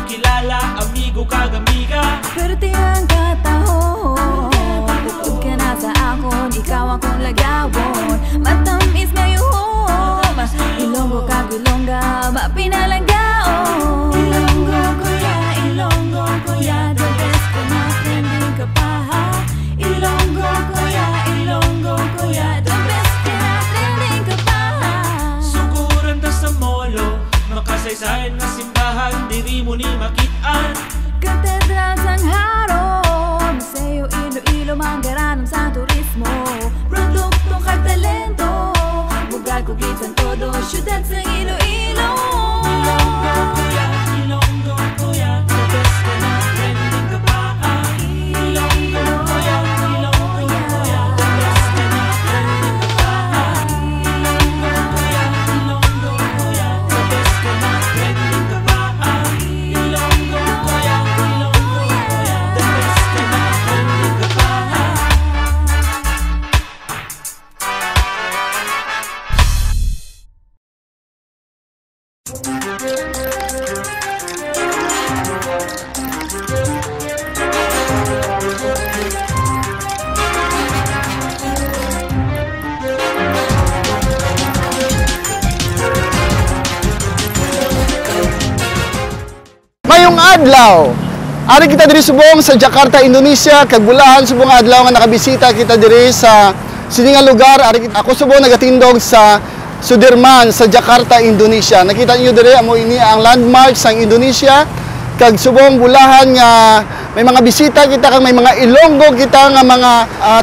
kilala, amigo kag amiga. Swerte ang katahon, bukod ka na sa akon, ikaw akong lagawon. Matamis ngayong, Ilonggo kag Ilongga, mapinalagaon. Ilonggo kuya, the best ka na, trending ka pa ha. Ilonggo kuya, the best ka na, trending ka pa ha. Suguran ta sa molo, makasaysayan na simbahan, diri mo ni makitaan. Katedral sang haron, Museo Iloilo, manggaranong sa turismo. Produkto kag talento, bugal ko gitan todo, syudad sang Iloilo. Ilonggo kuya, the best ka na, trending ka pa ha. Ilonggo kuya, the best ka na, trending ka pa ha. Ilonggo kuya, the best ka na, trending ka pa ha. Ilonggo kuya, the best ka na, trending ka pa ha. Mayong adlaw, ari kita diri subong sa Jakarta, Indonesia. Kag bulahan subong adlaw nga nakabisita kita diri sa sininga lugar. Ako subong nagatindog sa Sudirman sa Jakarta, Indonesia. Nakita niyo diri amo ini ang landmark sang Indonesia. Kag subong bulahan nga may mga bisita kita, kag may mga Ilonggo kita nga mga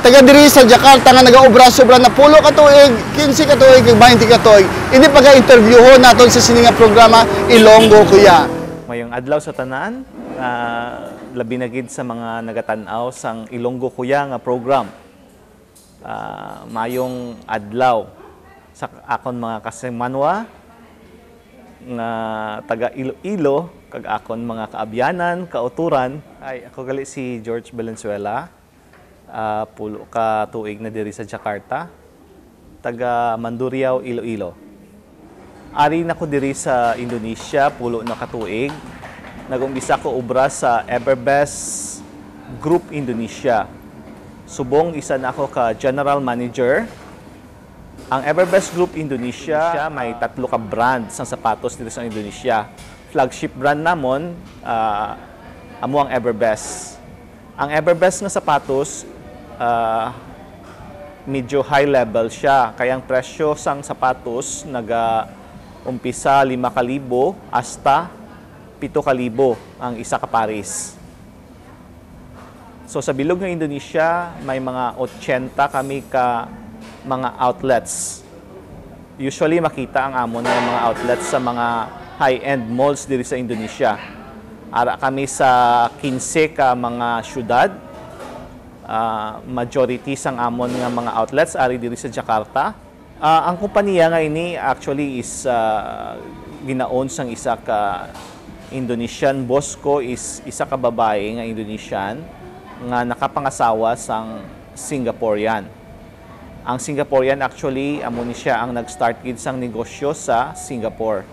taga diri sa Jakarta nga nagaobra sobra na 10 ka tuig, 15 ka tuig, kag 20 ka tuig. Ini pagka-interviewon naton sa sininga programa Ilonggo Kuya. Mayong adlaw sa tanan, labi na gid sa mga nagatanaw sang Ilonggo Kuya nga program. Mayong adlaw sa akon mga kasemanwa nga taga Iloilo, kag akon mga kaabyanan, kauturan. Ay, ako gali si George Valenzuela, 10 ka tuig na diri sa Jakarta, taga Mandurriao, Iloilo. Ari na ko diri sa Indonesia, 10 na katuig. Nag-umpisa ko obra sa Everbest Group Indonesia. Subong isa na ako ka General Manager. Ang Everbest Group Indonesia may 3 ka brand sang sapatos dito sa Indonesia. Flagship brand namon amo ang Everbest. Ang Everbest nga sapatos medyo high level siya, kaya ang presyo sang sapatos umpisa 5,000 hasta 7,000 ang isa ka pares. So sa bilog ng Indonesia, may mga 80 kami ka mga outlets. Usually makita ang amon ng mga outlets sa mga high-end malls diri sa Indonesia. Ara kami sa 15 ka mga syudad. Majority sang amon nga mga outlets ari diri sa Jakarta. Ang kompanya nga ini actually is ginaon sang isa ka Indonesian. Boss ko is isa ka babae nga Indonesian nga nakapangasawa sang Singaporean. Ang Singaporean actually amo ni siya ang nag-start gid sang negosyo sa Singapore.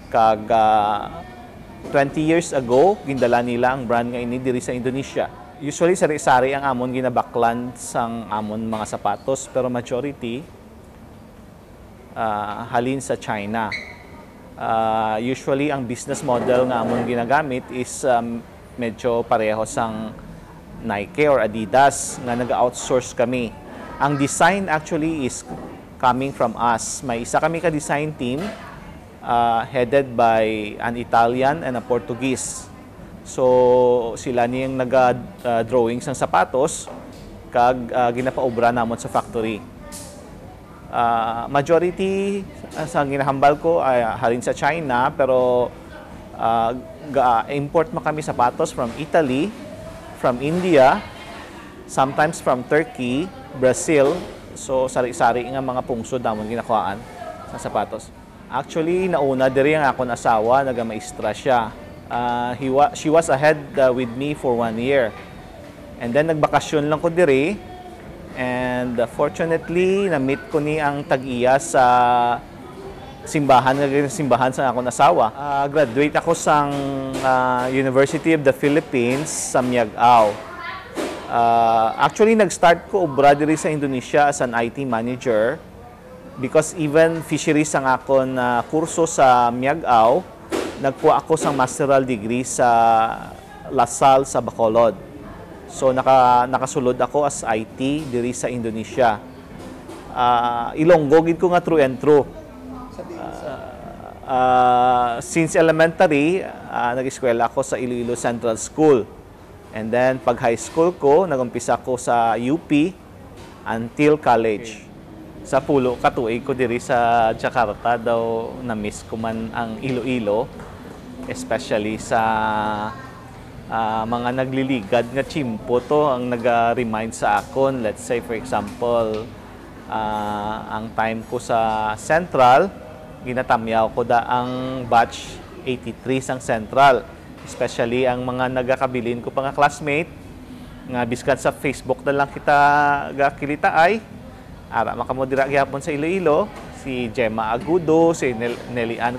Kag 20 years ago gindala nila ang brand nga ini diri sa Indonesia. Usually sari-sari ang amon ginabaklan sang amon mga sapatos, pero majority halin sa China. Usually ang business model nga amon ginagamit is medyo pareho sang Nike or Adidas nga nag-outsource kami. Ang design actually is coming from us. May isa kami ka-design team headed by an Italian and a Portuguese. So sila niyang nag-drawings ng sapatos kag ginapaobra namon sa factory. Majority sa ginahambal ko ay halin sa China, pero import mo kami sapatos from Italy, from India, sometimes from Turkey, Brazil. So sari-sari nga mga pungsod namon ginakuhaan sa sapatos. Actually nauna diri ang akon asawa, nagamaestra siya. She was ahead with me for 1 year. And then nagbakasyon lang ko diri. And fortunately, na-meet ko ni ang tag-iya sa simbahan sa akong asawa. Graduate ako sa University of the Philippines sa Miagao. Actually, nag-start ko obra diri sa Indonesia as an IT manager because even fisheries ang akon kurso sa Miagao, nagkuha ako sa masteral degree sa Lasal sa Bacolod. So nakasulod ako as IT diri sa Indonesia. Ilonggo gid ko nga true and true. Since elementary, nag-eskwela ako sa Iloilo Central School. And then, pag high school ko, nag-umpisa ko sa UP until college. Sa pulo, katuig ko diri sa Jakarta daw na-miss ko man ang Iloilo. Especially sa mga nagliligad nga chimpo to ang nag-remind sa akon. Let's say, for example, ang time ko sa Central, ginatamyaw ko da ang batch 83 sang Central. Especially ang mga nagakabilin ko pa nga classmate, nga biskan sa Facebook na lang kita gakilita ay, ara makamodira gyapon sa Iloilo, si Gemma Agudo, si Nelly Ann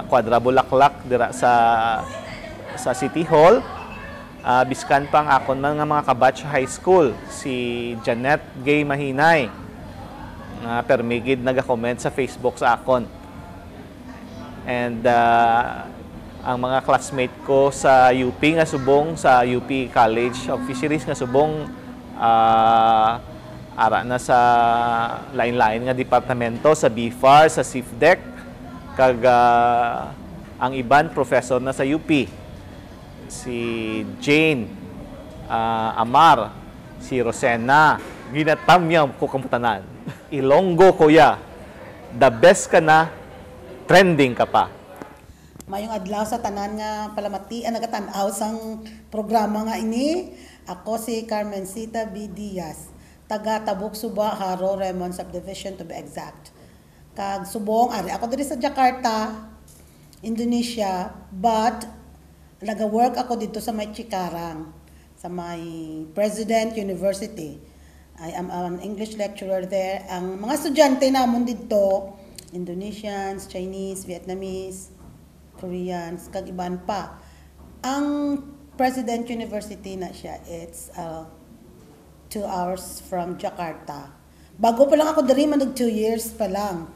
Quadrabulaklak dira sa City Hall. Biskan pang akon mga kabatch high school, si Janet Gay Mahinay, permigid nag-comment sa Facebook sa akon. And ang mga classmate ko sa UP nga subong, sa UP College of Fisheries nga subong, ara na sa lain-lain nga departamento, sa BFAR, sa CIFDEC, kag ang iban professor na sa UP. Si Jane Amar, si Rosena, ginatamyam ko kamutanan. Ilonggo kuya, the best ka na, trending ka pa. Mayong adlaw sa tanan nga palamatian nagatanaw sang programa nga ini. Ako si Carmencita B. Diaz, taga Tabuk Suba, Haro, Remon Subdivision to be exact. Kag subong ari ako diri sa Jakarta, Indonesia, but naga-work ako dito sa may Cikarang, sa may President University. I am an English lecturer there. Ang mga estudyante namon dito, Indonesians, Chinese, Vietnamese, Koreans, kag iban pa. Ang President University na siya, it's 2 hours from Jakarta. Bago pa lang ako diri, manag 2 years pa lang.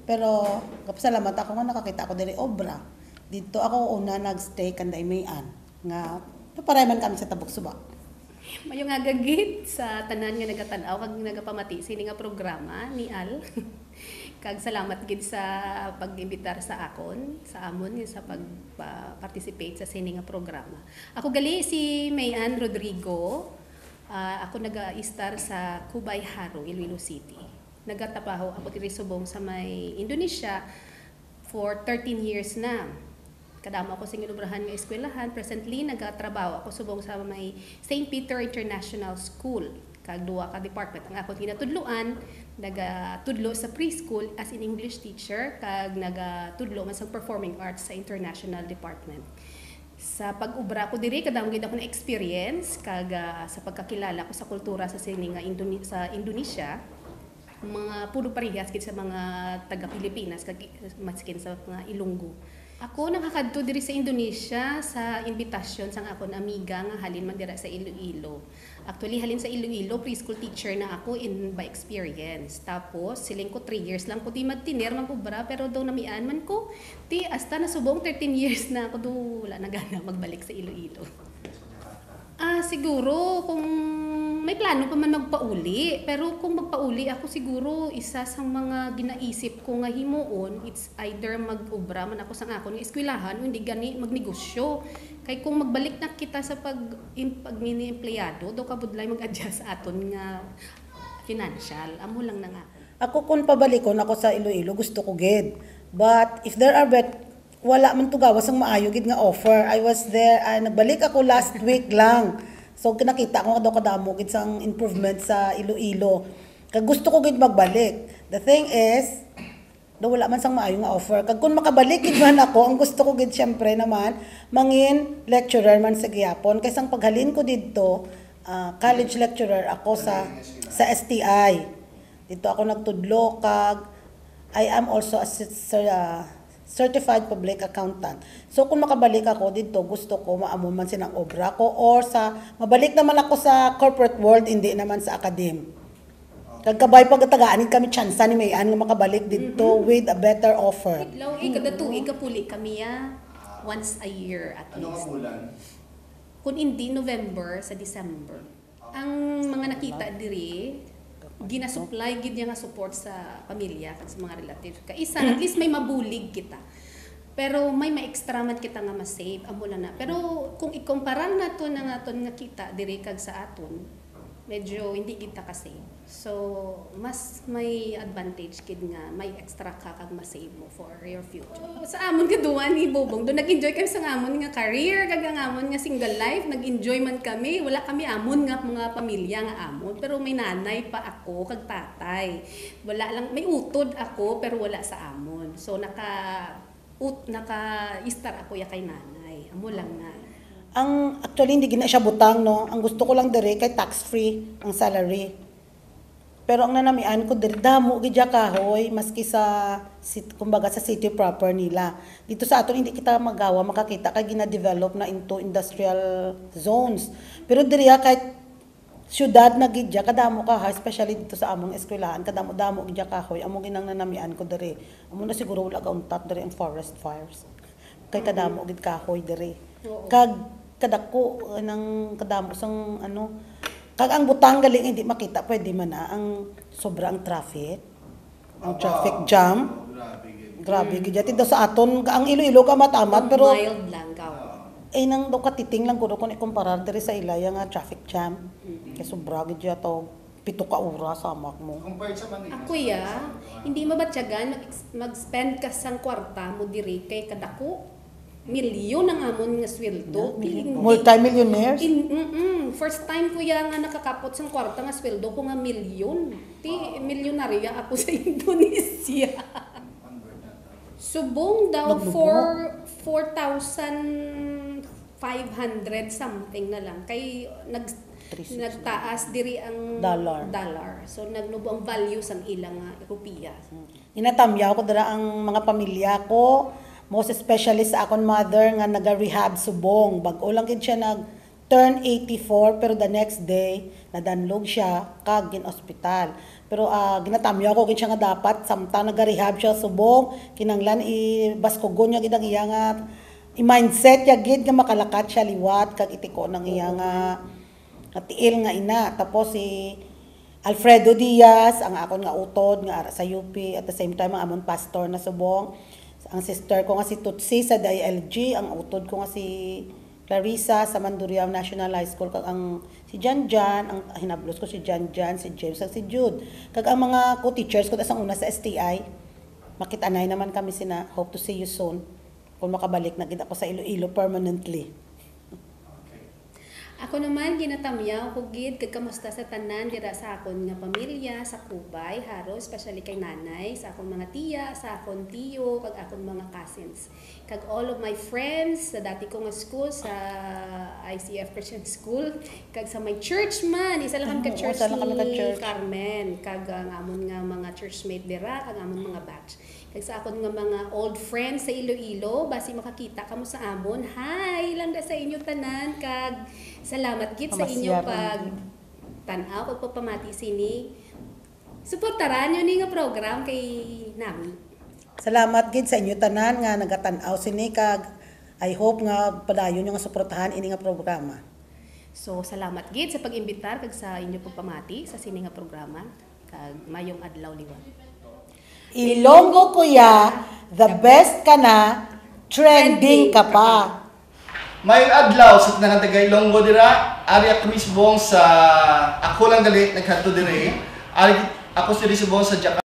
Pero kapasalamat ako nga nakakita ako diri obra. Dito ako una nagstay kanday mayan nga pareman kami sa Tabuk Suba. Mayo nga gagit sa tanan nga nagatanaw kag nagapamati sini nga programa ni Al. Kag salamat gid sa pag-imbitar sa akon, sa amon sa pag-participate sa sini nga programa. Ako gali si Mayan Rodrigo. Ako naga-star sa Cubay Haro, Iloilo City. Nagatapaho ako diri subong sa may Indonesia for 13 years na. Kadamo ako sa inubrahan nga eskwelahan. Presently, nagatrabaho ako subong sa may St. Peter International School. Kag duwa ka department. Ang akong tinatudloan, nagatudlo sa preschool as an English teacher, kag nagatudlo man sa performing arts sa international department. Sa pag-ubra ko diri, kadamo gid ako na experience, kag sa pagkakilala ko sa kultura sa sini nga sa Indonesia, mga puro parehas gid sa mga taga-Pilipinas, kag maskin sa mga Ilonggo. Ako nakakadto diri sa Indonesia sa invitasyon sang akon amiga nga halin man dira sa Iloilo. Actually halin sa Iloilo, preschool teacher na ako by experience. Tapos siling ko 3 years lang ko di magtiner mag-ubra, pero daw namian man ko ti hasta na subong 13 years na ako do wala na gana magbalik sa Iloilo. Siguro kung may plano pa man magpauli, pero kung magpauli ako siguro isa sa mga ginaisip ko nga himuon, it's either mag-ubra man ako sa akon nga eskwelahan o hindi gani magnegosyo. Kay kung magbalik na kita sa pag-mini-empleyado, daw kabudlay mag-adjust aton nga financial. Amo lang na nga. Ako kung pabalikon ako sa Iloilo, gusto ko gid. But if there are wala man to gawas ang maayo gid nga offer. I was there, nagbalik ako last week lang. So kinakita ko daw kadamo gid sang improvement sa Iloilo. Kag gusto ko gid magbalik. The thing is, daw wala man sang maayo nga offer. Kag kun makabalik gid man ako, ang gusto ko gid syempre naman mangin lecturer man sa gyapon. Kay sang paghalin ko didto, college lecturer ako sa STI. Dito ako nagtudlo kag I am also a certified public accountant. So kung makabalik ako dito, gusto ko maamon man sinang obra ko or mabalik naman ako sa corporate world, hindi naman sa academe. Kagkabay pagkatagaanin kami tsansa ni Mayan nga makabalik dito with a better offer. Law, kada tuig kapuli kami once a year at least. Kung hindi November sa December. Ang mga nakita diri, ginasupply gid nga support sa pamilya kag sa mga relatives. Kaisa at least may mabulig kita. Pero may ma-extra man kita nga ma-save amo lang na. Pero kung ikumpara nato na naton nga kita diri kag sa aton, medyo hindi kita kasi. So, mas may advantage kid nga, may extra ka kag ma-save mo for your future. Sa amon kaduan ni Bobong, do nag-enjoy kami sa amon nga career, kag ang amon nga single life, nag-enjoy man kami. Wala kami amon nga mga pamilya nga amon, pero may nanay pa ako kag tatay. Wala lang, may utod ako pero wala sa amon. So naka-star ako ya kay nanay. Amo lang na. Actually hindi gina siya butang, no. Ang gusto ko lang diri kay tax-free ang salary. Pero ang nanamian ko diri damo gid kahoy maski sa kumbaga sa city proper nila. Dito sa aton hindi kita makakita kay gina-develop na into industrial zones. Pero diri kahit syudad na gid kadamo kahoy, especially dito sa among eskwelahan, kadamo-damo gid kahoy. Amo ginang nanamian ko diri. Amo na siguro wala kauntat diri ang forest fires. Kay kadamo gid kahoy diri. Kadako ng kadamo sang kag ang butang galing hindi makita pwede man ang sobrang traffic jam grabe gid daw sa aton ang Iloilo ka matamat pero mild lang gaw nang do katiting lang kuno kun ikumparar diri sa Ilaya nga traffic jam kay sobra gid to 7 ka oras samak mo ako hindi mabatyagan mag-spend ka sang kwarta mo diri kay kadako milyon ang amon nga sweldo. Multi-millionaires? First time ko nga nakakapot sa kwarta nga sweldo ko nga milyon. Milyonarya ako sa Indonesia. Subong daw for 4,500 something na lang. Kay nagtaas diri ang dollar. So nagnubo ang value sang ilang rupiya. Inatamyaw ko dira ang mga pamilya ko. Most especially sa akong mother nga naga-rehab subong. Bag-o lang gid siya turn 84 pero the next day nadanlog siya kag gin-ospital. Pero ginatamyo ko gid siya nga dapat samtang naga-rehab siya subong kinanglan baskugon niya gid ang iya nga i-mindset ya gid nga makalakat siya liwat kag itiko nang iya nga tiil nga ina. Tapos si Alfredo Diaz ang akon nga utod nga sa UP at the same time ang amon pastor na subong. Ang sister ko nga si Tutsi sa DILG, ang utod ko nga si Clarissa sa Mandurriao National High School, kag ang si Janjan, ang hinablos ko si Janjan, si James, at si Jude. Kag ang mga co-teachers ko dasang una sa STI, makitanay naman kami sina, hope to see you soon. Kung makabalik na gid ako sa Iloilo permanently. Ako naman ginatamyaw ko gid kag kamusta sa tanan dira sa akon nga pamilya sa Kubay, haro especially kay nanay, sa akon mga tiya, sa akon tiyo, kag akon mga cousins. Kag all of my friends sa dati ko nga school sa ICF Christian School, kag sa my church man, isa lang ka church ni Carmen, kag ang amon nga mga churchmate dira, kag amon mga batch. Kag sa akon nga mga old friends sa Iloilo, basi makakita kamo sa amon. Hi, lang da sa inyo tanan kag salamat gid sa inyo pag tan-aw pagpapamati sini. Suportaran niyo ni nga program kay nami. Salamat gid sa inyo tanan nga nagatan-aw sini kag I hope nga padayon nga suportahan ini nga programa. So salamat gid sa pag-imbitar kag sa inyo pagpamati sa sini nga programa kag mayong adlaw liwat. Ilonggo kuya, the best ka na, trending ka pa. May adlaw sa tanang taga Ilonggo dira, ari ako misbong sa ako lang gali nagkanto dire. Ari ako si subong sa Jakarta.